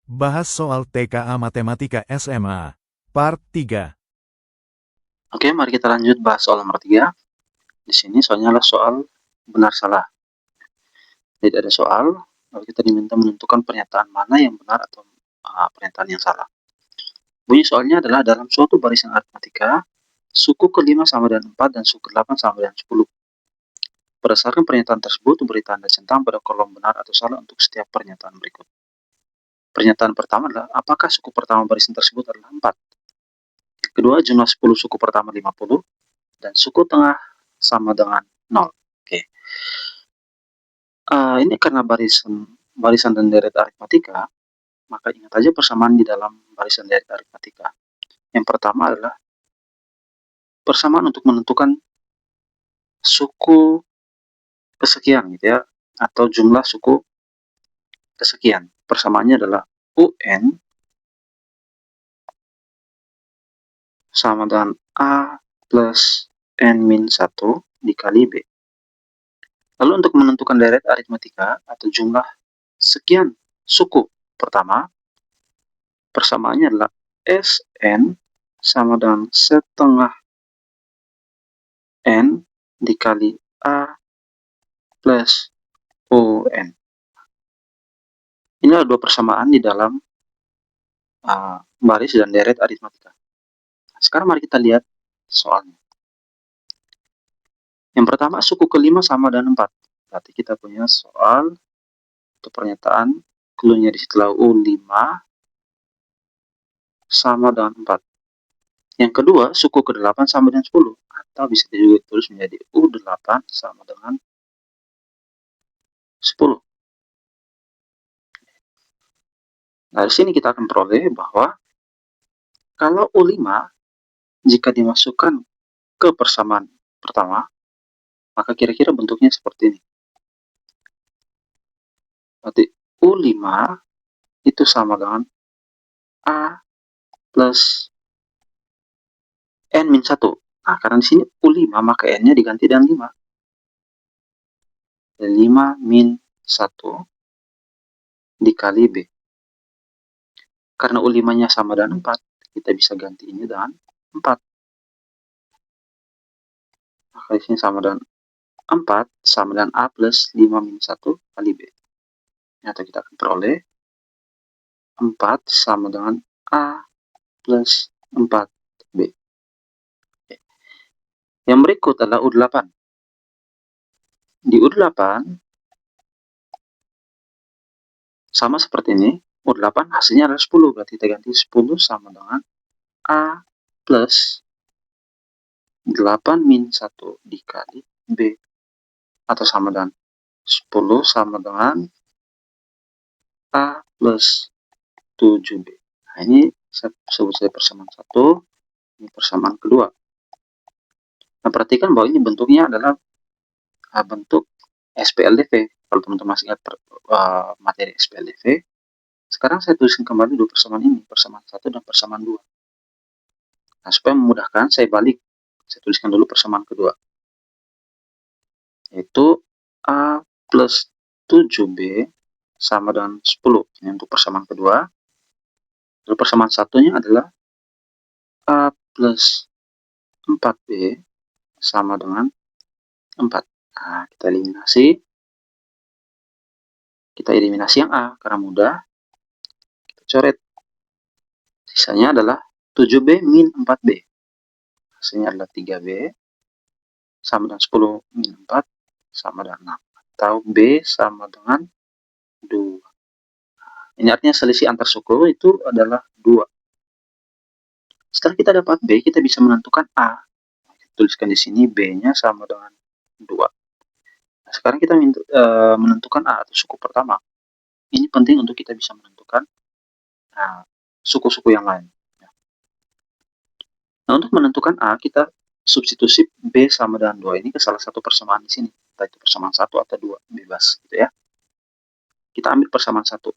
Bahas soal TKA Matematika SMA. Part 3. Oke, mari kita lanjut bahas soal nomor 3. Di sini soalnya adalah soal benar salah. Jadi ada soal, lalu kita diminta menentukan pernyataan mana yang benar atau pernyataan yang salah. Bunyi soalnya adalah dalam suatu barisan aritmatika, suku ke-5 sama dengan 4 dan suku ke-8 sama dengan 10. Berdasarkan pernyataan tersebut, beri tanda centang pada kolom benar atau salah untuk setiap pernyataan berikut. Pernyataan pertama adalah, apakah suku pertama barisan tersebut adalah 4? Kedua, jumlah 10 suku pertama 50, dan suku tengah sama dengan 0. Oke. Ini karena barisan dan deret aritmatika, maka ingat aja persamaan di dalam barisan deret aritmatika. Yang pertama adalah persamaan untuk menentukan suku kesekian gitu ya, atau jumlah suku kesekian. Persamaannya adalah UN sama dengan A plus N min 1 dikali B. Lalu untuk menentukan deret aritmatika atau jumlah sekian suku pertama, persamaannya adalah SN sama dengan setengah N dikali A plus UN. Ini adalah dua persamaan di dalam baris dan deret aritmatika. Sekarang mari kita lihat soalnya. Yang pertama, suku ke-5 sama dengan 4. Berarti kita punya soal untuk pernyataan clue-nya di setelah U5 sama dengan 4. Yang kedua, suku ke-8 sama dengan 10. Atau bisa juga ditulis menjadi U8 sama dengan 10. Nah, dari sini kita akan peroleh bahwa kalau U5 jika dimasukkan ke persamaan pertama, maka kira-kira bentuknya seperti ini. Berarti U5 itu sama dengan A plus N min 1. Nah, karena di sini U5 maka N-nya diganti dengan 5. Dan 5 min 1 dikali B. Karena U5-nya sama dengan 4, kita bisa ganti ini dengan 4. Maka di sini sama dengan 4 sama dengan A plus 5 min 1 kali B. Atau kita akan peroleh 4 sama dengan A plus 4B. Yang berikut adalah U8. Di U8 sama seperti ini. U8 hasilnya adalah 10. Berarti kita ganti 10 sama dengan A plus 8 min 1 dikali B. Atau sama dengan 10 sama dengan A plus 7B. Nah, ini saya sebut saja persamaan 1. Ini persamaan kedua. Nah, perhatikan bahwa ini bentuknya adalah bentuk SPLDV. Kalau teman-teman masih ingat materi SPLDV, sekarang saya tuliskan kembali dua persamaan ini, persamaan 1 dan persamaan 2. Nah, supaya memudahkan, saya balik. Saya tuliskan dulu persamaan kedua. Yaitu A plus 7B sama dengan 10. Ini untuk persamaan kedua. Lalu persamaan satunya adalah A plus 4B sama dengan 4. Nah, kita eliminasi. Kita eliminasi yang A karena mudah. Kita coret. Sisanya adalah 7B min 4B. Hasilnya adalah 3B sama dengan 10 min 4 sama dengan 6. Atau B sama dengan 2. Ini artinya selisih antar suku itu adalah 2. Setelah kita dapat B, kita bisa menentukan A. Kita tuliskan di sini B-nya sama dengan 2. Nah, sekarang kita menentukan A atau suku pertama. Ini penting untuk kita bisa menentukan suku-suku yang lain. Nah, untuk menentukan A, kita substitusi B sama dengan 2 ini ke salah satu persamaan di sini. Entah itu persamaan 1 atau 2, bebas gitu ya. Kita ambil persamaan 1.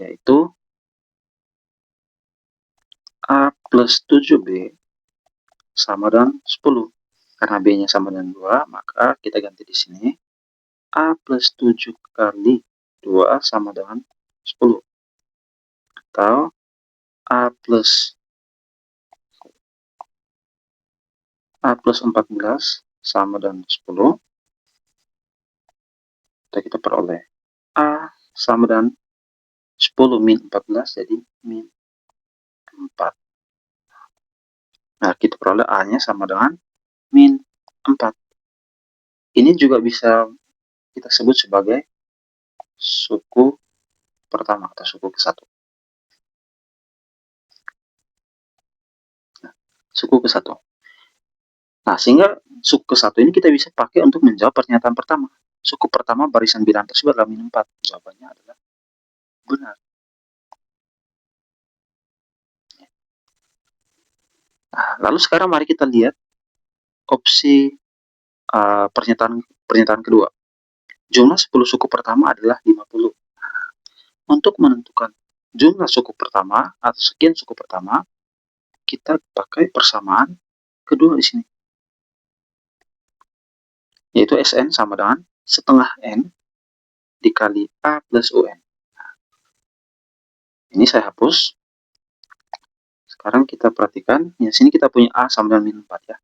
Yaitu A plus 7B sama dengan 10. Karena B-nya sama dengan 2, maka kita ganti di sini. A plus 7 kali 2 sama dengan 10. atau A plus 14 sama dengan 10. Kita peroleh A sama dengan 10 min 14, jadi min 4. Nah, kita peroleh A-nya sama dengan min 4. Ini juga bisa kita sebut sebagai suku pertama atau suku ke-1. Nah, suku ke-1. Nah, sehingga suku ke-1 ini kita bisa pakai untuk menjawab pernyataan pertama. Suku pertama barisan bilangan tersebut adalah min 4. Jawabannya adalah benar. Nah, lalu sekarang mari kita lihat opsi pernyataan kedua. Jumlah 10 suku pertama adalah 50. Untuk menentukan jumlah suku pertama atau sekian suku pertama, kita pakai persamaan kedua di sini, yaitu Sn sama dengan setengah N dikali A plus UN. Ini saya hapus. Sekarang kita perhatikan, di sini kita punya A sama dengan min 4 ya.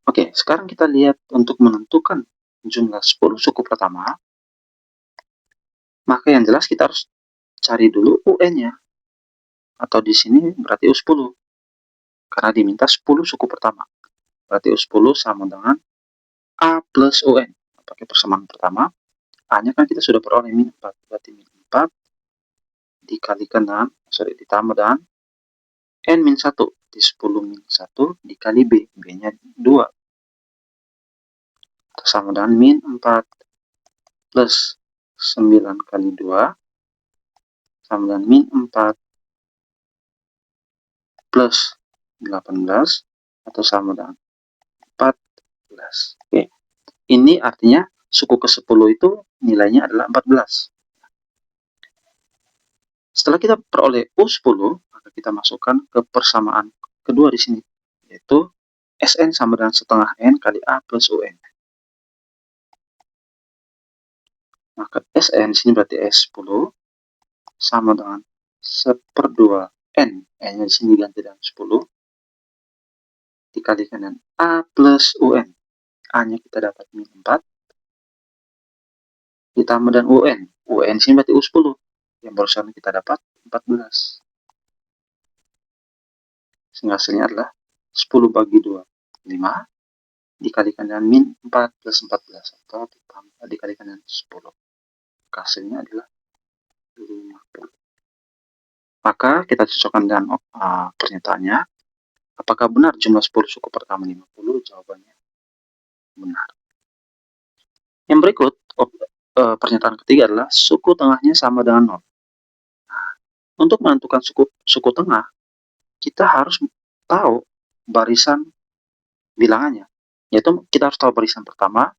Oke, sekarang kita lihat untuk menentukan jumlah 10 suku pertama, maka yang jelas kita harus cari dulu UN-nya. Atau di sini berarti U10. Karena diminta 10 suku pertama. Berarti U10 sama dengan A plus UN. Pakai persamaan pertama, A-nya kan kita sudah peroleh min 4. Berarti min 4 dikalikan dengan, ditambah dengan N min 1. Di 10 min 1 dikali B. B-nya 2. Sama dengan min 4 plus 9 kali 2 sama dengan min 4 plus 18 atau sama dengan 14. Oke. Ini artinya suku ke-10 itu nilainya adalah 14. Setelah kita peroleh U10, maka kita masukkan ke persamaan kedua di sini, yaitu Sn sama dengan setengah N kali A plus UN. Maka Sn di sini berarti S10 sama dengan 1/2 N. N-nya di sini diganti dengan 10 dikalikan dengan A plus UN. A-nya kita dapat min 4 ditambah dengan UN. UN di sini berarti U10. Yang barusan kita dapat 14. Sehingga hasilnya adalah 10 bagi 2, 5. Dikalikan dengan min 4 plus 14. Atau ditambah dikalikan dengan 10. Hasilnya adalah 50. Maka kita cocokkan dengan pernyataannya. Apakah benar jumlah 10 suku pertama 50? Jawabannya benar. Yang berikut, pernyataan ketiga adalah suku tengahnya sama dengan 0. Untuk menentukan suku tengah, kita harus tahu barisan bilangannya. Yaitu kita harus tahu barisan pertama,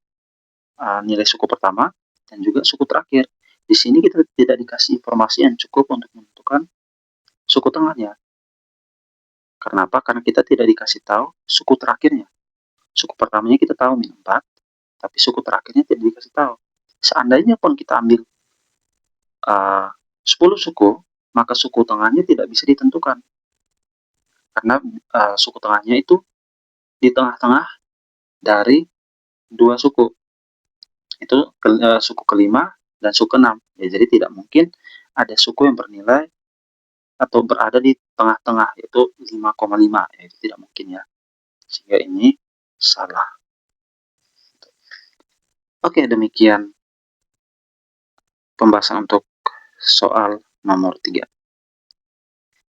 nilai suku pertama, dan juga suku terakhir. Di sini kita tidak dikasih informasi yang cukup untuk menentukan suku tengahnya. Kenapa? Karena kita tidak dikasih tahu suku terakhirnya. Suku pertamanya kita tahu min 4, tapi suku terakhirnya tidak dikasih tahu. Seandainya pun kita ambil 10 suku, maka suku tengahnya tidak bisa ditentukan. Karena suku tengahnya itu di tengah-tengah dari dua suku. Itu suku kelima dan suku ke-6. Ya, jadi tidak mungkin ada suku yang bernilai atau berada di tengah-tengah, yaitu 5,5. Ya, itu tidak mungkin ya. Sehingga ini salah. Oke, demikian pembahasan untuk soal nomor 3.